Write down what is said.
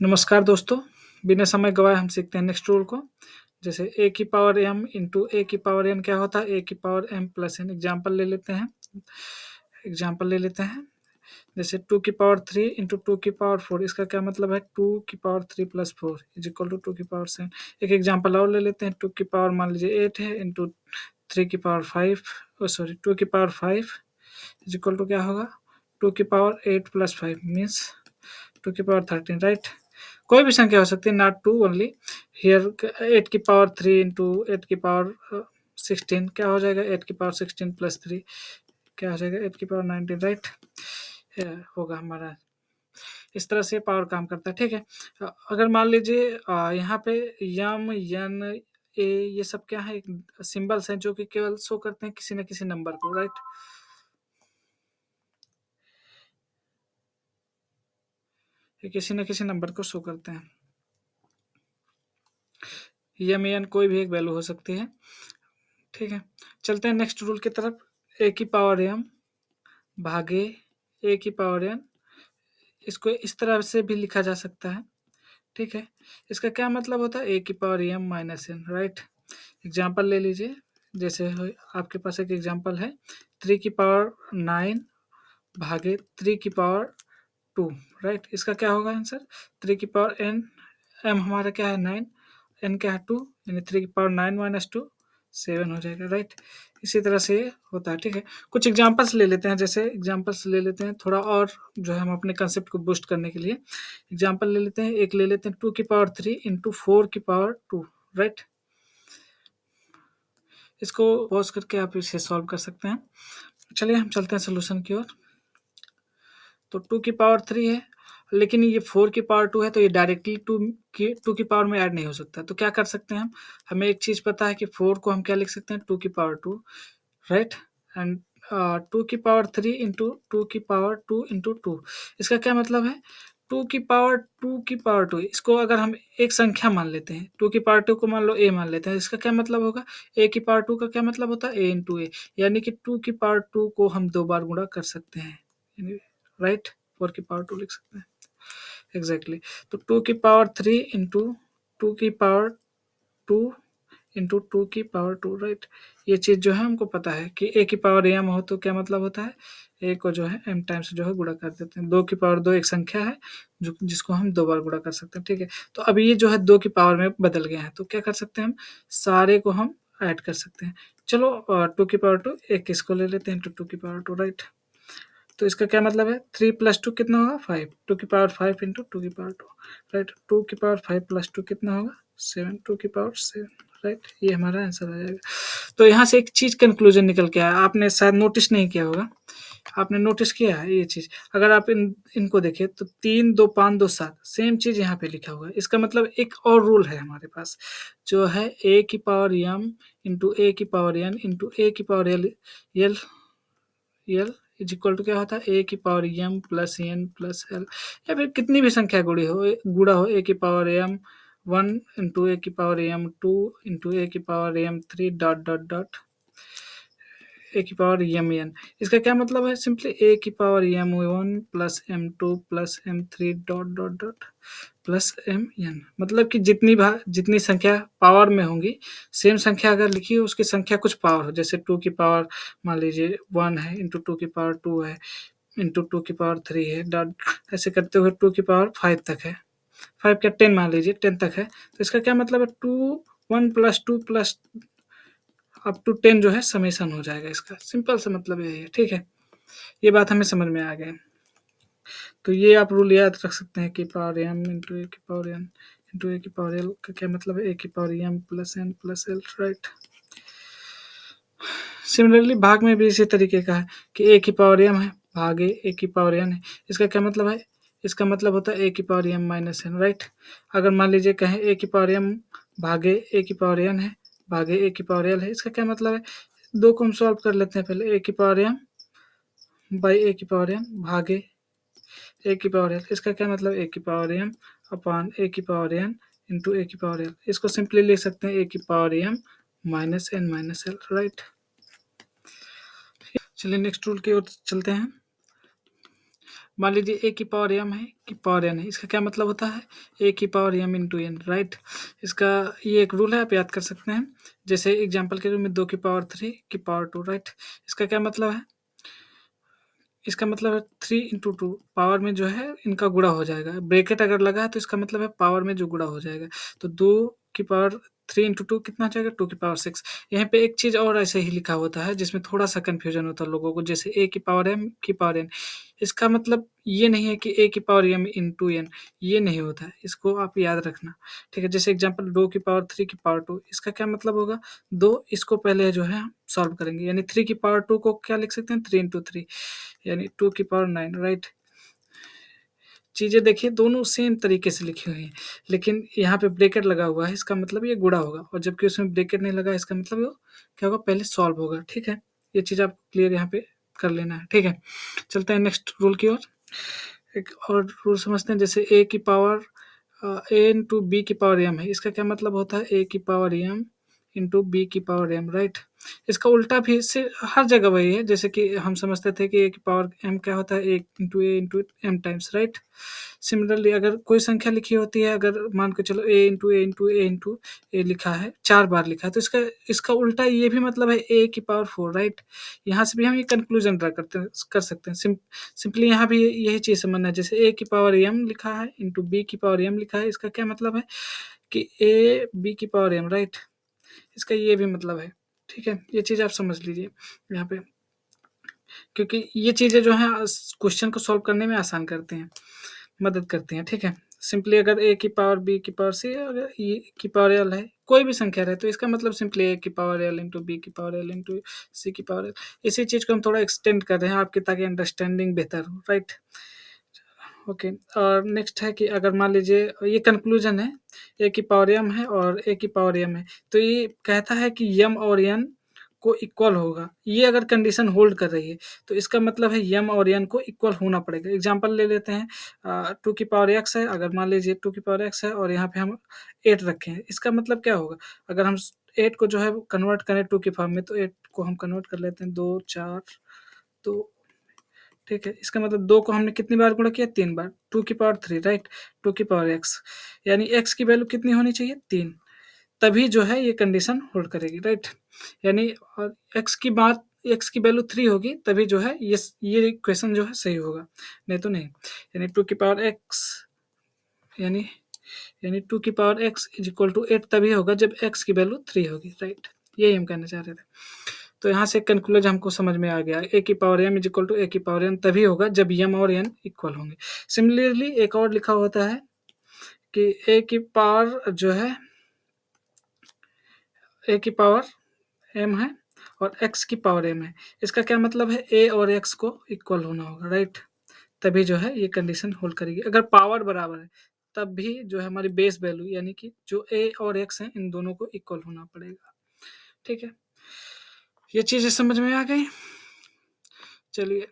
नमस्कार दोस्तों, बिना समय गवाए हम सीखते हैं नेक्स्ट रूल को। जैसे a की पावर m इंटू a की पावर n क्या होता है? a की power m plus n। Example ले लेते हैं। जैसे 2 की पावर 3 इंटू 2 की पावर 4, इसका क्या मतलब है? 2 की power 3 plus 4 is equal to 2 की पावर 7। एक एग्जाम्पल और ले लेते हैं। 2 की पावर मान लीजिए 8 है इंटू 3 की पावर 5, सॉरी 2 की पावर 5 इज इक्वल टू क्या होगा? 2 की पावर 8 प्लस 5 मीन्स 2 की पावर 13, राइट। कोई भी संख्या हो सकती है, नॉट टू ओनली हियर। 8 की पावर 3 इंटू 8 की पावर 16 क्या हो जाएगा? 8 की पावर 16 प्लस 3 क्या हो जाएगा? 8 की पावर 19, राइट होगा हमारा। इस तरह से पावर काम करता है, ठीक है। अगर मान लीजिए यहाँ पे यम यन ए ये सब क्या है? सिंबल्स हैं जो कि केवल शो करते हैं किसी न किसी नंबर को, राइट। ये किसी न किसी नंबर को शो करते हैं। यम एन कोई भी एक वैल्यू हो सकती है, ठीक है। चलते हैं नेक्स्ट रूल की तरफ। ए की पावर एम भागे ए की पावर एन, इसको इस तरह से भी लिखा जा सकता है, ठीक है। इसका क्या मतलब होता है? ए की power m minus n, right. Example ले लीजिए। जैसे आपके पास एक एग्जाम्पल है, 3 की पावर 9 भागे 3 की पावर 2, राइट। इसका क्या होगा आंसर? 3 की पावर एन, एम हमारा क्या है? 9, एन क्या है? 2, यानी 3 की पावर 9 माइनस 2 7 हो जाएगा, राइट। इसी तरह से होता है, ठीक है। कुछ एग्जांपल्स ले लेते हैं। जैसे एग्जांपल्स ले लेते हैं थोड़ा और, जो है हम अपने कंसेप्ट को बूस्ट करने के लिए एग्जांपल ले लेते हैं। एक ले लेते हैं 2 की पावर 3 इंटू 4 की पावर 2, राइट। इसको पॉज करके आप इसे सॉल्व कर सकते हैं। चलिए हम चलते हैं सोल्यूशन की ओर। तो 2 की पावर 3 है, लेकिन ये 4 की पावर 2 है, तो ये डायरेक्टली 2 की पावर में ऐड नहीं हो सकता। तो क्या कर सकते हैं हम? हमें एक चीज़ पता है कि 4 को हम क्या लिख सकते हैं? 2 की पावर 2, राइट। एंड 2 की पावर 3 इंटू 2 की पावर 2 इंटू 2, इसका क्या मतलब है? 2 की पावर 2 की पावर 2, इसको अगर हम एक संख्या मान लेते हैं, 2 की पावर 2 को मान लो ए मान लेते हैं, इसका क्या मतलब होगा? ए की पावर 2 का क्या मतलब होता है? ए इंटू ए, यानी कि 2 की पावर 2 को हम 2 बार गुणा कर सकते हैं, राइट। 4 की पावर 2 लिख सकते हैं, एग्जैक्टली। तो 2 की पावर 3 इंटू 2 की पावर 2 इंटू 2 की पावर 2, राइट। ये चीज़ जो है हमको पता है कि ए की पावर एम हो तो क्या मतलब होता है? ए को जो है एम टाइम्स जो है गुणा कर देते हैं। 2 की पावर 2 एक संख्या है जो जिसको हम 2 बार गुणा कर सकते हैं, ठीक है। तो अब ये जो है 2 की पावर में बदल गया है, तो क्या कर सकते हैं हम? सारे को हम ऐड कर सकते हैं। चलो 2 की पावर 2 एक इसको ले लेते हैं, इंटू 2 की पावर 2, राइट। तो इसका क्या मतलब है? 3 प्लस 2 कितना होगा? 5, 2 की पावर 5 इंटू 2 की पावर 2, राइट। 2 की पावर 5 प्लस 2 कितना होगा? 7, 2 की पावर 7, राइट। ये हमारा आंसर आ जाएगा। तो यहाँ से एक चीज़ कंक्लूजन निकल के आया, आपने शायद नोटिस नहीं किया होगा। आपने नोटिस किया है ये चीज़? अगर आप इनको देखें तो 3 2 5 2 7 सेम चीज़ यहाँ पे लिखा हुआ है। इसका मतलब एक और रूल है हमारे पास, जो है ए की पावर एम इंटू ए की पावर एन इंटू ए की power l l l is equal to क्या होता है? ए की power m plus n plus l, या फिर कितनी भी संख्या गुड़ा हो, ए की पावर एम 1 इंटू ए की पावर एम 2 इंटू ए की power m 3 dot dot dot a की पावर एम एन। इसका क्या मतलब है? सिंपली ए की power m 1 plus m 2 plus m 3 dot dot dot plus m n. मतलब कि जितनी संख्या पावर में होंगी, सेम संख्या अगर लिखी हो, उसकी संख्या कुछ पावर हो। जैसे 2 की पावर मान लीजिए 1 है, इंटू 2 की पावर 2 है, इंटू 2 की पावर 3 है, डॉट ऐसे करते हुए 2 की पावर 5 तक है। 5 क्या 10 मान लीजिए, 10 तक है। तो इसका क्या मतलब है? 1 प्लस 2 प्लस अप टू 10 जो है समेसन हो जाएगा। इसका सिंपल सा मतलब यही है, ठीक है। ये बात हमें समझ में आ गई। तो ये आप रूल याद रख सकते हैं कि पावर एम इंटू ए की पावर एन इंटू ए की पावर एल का क्या मतलब है? ए की power m plus n plus l, right. Similarly भाग में भी इसी तरीके का है कि ए की पावर एम है भागे ए की पावर एन है। इसका क्या मतलब है? इसका मतलब होता है ए की power m minus n, right. अगर मान लीजिए कहें ए की पावर एम भागे ए की पावर एन है भागे ए की पावर एल है, इसका क्या मतलब है? दो को हम सॉल्व कर लेते हैं। पहले ए की पावर एम बाई ए की पावर एन भागे ए की पावर एल, इसका क्या मतलब? ए की पावर एम अपॉन ए की पावर एन इंटू ए की पावर एल। इसको सिंपली लिख सकते हैं ए की power m minus n minus l, right. चलिए नेक्स्ट रूल की ओर चलते हैं। मान लीजिए ए की पावर m है की पावर n है, इसका क्या मतलब होता है ए की power m into n, right. इसका ये एक रूल है, आप याद कर सकते हैं। जैसे एग्जांपल के रूप में 2 की पावर 3 की पावर 2, राइट। इसका क्या मतलब है, इसका मतलब है 3 इंटू टू, पावर में जो है इनका गुणा हो जाएगा। ब्रैकेट अगर लगा है तो इसका मतलब है पावर में जो गुणा हो जाएगा। तो 2 की पावर 3 इंटू टू कितना आ जाएगा 2 की पावर 6। यहाँ पे एक चीज़ और ऐसे ही लिखा होता है जिसमें थोड़ा सा कन्फ्यूजन होता है लोगों को, जैसे ए की पावर m की पावर n। इसका मतलब ये नहीं है कि ए की पावर m इंटू एन, ये नहीं होता है, इसको आप याद रखना। ठीक है, जैसे एग्जाम्पल 2 की पावर 3 की पावर 2, इसका क्या मतलब होगा 2, इसको पहले जो है हम सॉल्व करेंगे, यानी 3 की पावर 2 को क्या लिख सकते हैं 3 इंटू थ्री, यानी 2 की पावर 9, राइट। चीज़ें देखिए दोनों सेम तरीके से लिखी हुई हैं, लेकिन यहाँ पे ब्रैकेट लगा हुआ है, इसका मतलब ये गुणा होगा, और जबकि उसमें ब्रैकेट नहीं लगा, इसका मतलब वो क्या होगा पहले सॉल्व होगा। ठीक है, ये चीज़ आप क्लियर यहाँ पे कर लेना है। ठीक है, चलते हैं नेक्स्ट रूल की ओर। एक और रूल समझते हैं, जैसे ए की पावर ए इंटू बी की पावर एम है, इसका क्या मतलब होता है ए की पावर एम इंटू बी की पावर एम, राइट। इसका उल्टा भी इससे हर जगह वही है, जैसे कि हम समझते थे कि ए की पावर एम क्या होता है A into M times, right. Similarly अगर कोई संख्या लिखी होती है, अगर मान के चलो ए इंटू ए लिखा है 4 बार लिखा है, तो इसका इसका उल्टा ये भी मतलब है ए की पावर 4, राइट। यहाँ से भी हम ये कंक्लूजन ड्रा कर सकते हैं। सिंपली यहाँ भी यही चीज़ समझना है, जैसे ए की पावर एम लिखा है इंटू बी की पावर एम लिखा है, इसका क्या मतलब है कि ए बी की पावर एम, राइट। इसका ये भी मतलब है। ठीक है, ये चीज़ आप समझ लीजिए यहाँ पे, क्योंकि ये चीज़ें जो हैं क्वेश्चन को सॉल्व करने में आसान करते हैं, मदद करती हैं। ठीक है, सिंपली अगर ए की पावर बी की पावर सी, अगर ई की पावर एल है, कोई भी संख्या रहे, तो इसका मतलब सिंपली ए की पावर एल इंटू बी की पावर एल इंटू सी की पावर एल। इसी चीज़ को हम थोड़ा एक्सटेंड कर रहे हैं आपकी, ताकि अंडरस्टैंडिंग बेहतर हो, राइट। ओके, और नेक्स्ट है कि अगर मान लीजिए ये कंक्लूजन है, ए की पावर एम है और ए की पावर एम है, तो ये कहता है कि यम और एन को इक्वल होगा। ये अगर कंडीशन होल्ड कर रही है, तो इसका मतलब है यम और एन को इक्वल होना पड़ेगा। एग्जांपल ले लेते हैं, 2 की पावर एक्स है, अगर मान लीजिए 2 की पावर एक्स है और यहाँ पे हम 8 रखे हैं, इसका मतलब क्या होगा, अगर हम 8 को जो है कन्वर्ट करें 2 के फॉर्म में, तो 8 को हम कन्वर्ट कर लेते हैं 2 4, तो ठीक है, इसका मतलब 2 को हमने कितनी बार गुणा किया 3 बार, 2 की पावर 3, राइट। 2 की पावर एक्स, यानी एक्स की वैल्यू कितनी होनी चाहिए 3, तभी जो है ये कंडीशन होल्ड करेगी, राइट। यानी एक्स की वैल्यू 3 होगी, तभी जो है ये इक्वेशन जो है सही होगा, नहीं तो नहीं। यानी 2 की पावर एक्स, यानी यानी 2 की power x is equal to 8 तभी होगा जब एक्स की वैल्यू 3 होगी, राइट। यही हम कहना चाह रहे थे। तो यहाँ से कंक्लूजन हमको समझ में आ गया, ए की power M is equal to A की पावर एन तभी होगा जब एम और एन इक्वल होंगे। सिमिलरली एक और लिखा होता है कि ए की पावर जो है, ए की पावर एम है और एक्स की पावर एम है, इसका क्या मतलब है ए और एक्स को इक्वल होना होगा, राइट। तभी जो है ये कंडीशन होल्ड करेगी। अगर पावर बराबर है, तब भी जो है हमारी बेस वैल्यू, यानी कि जो ए और एक्स है, इन दोनों को इक्वल होना पड़ेगा। ठीक है, ये चीज़ें समझ में आ गई। चलिए